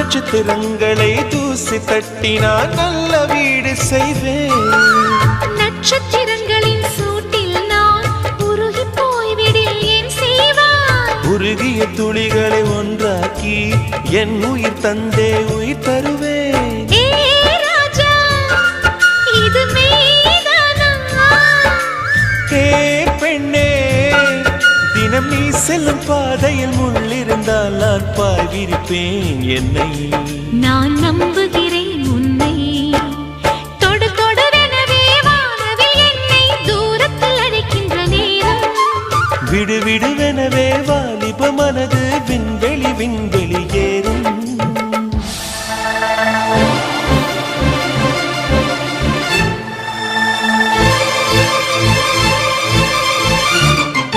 நட்சத்திரங்களை தூசி தட்டினால் நல்ல வீடு செய்வேன். நட்சத்திரங்களின் சூட்டில் நான் உருகி போய்விடில் ஏன் செய்வாய்? உருகிய துளிகளை ஒன்றாக்கி என் உயிர் தந்தே உயிர் தருவேன். பெண்ணே, தினம் நீ செல்லும் பாதையில் முள்ளிருந்தால் நான் பாய் விரிப்பேன். என்னை நான் நம்புகிறேன் உன்னை. தொடு தொடரெனவே வானவில் என்னை தூரத்தில் அழைக்கின்ற நேரம். விடு விடுவெனவே வாலிப மனது விண்வெளி விண்வெளி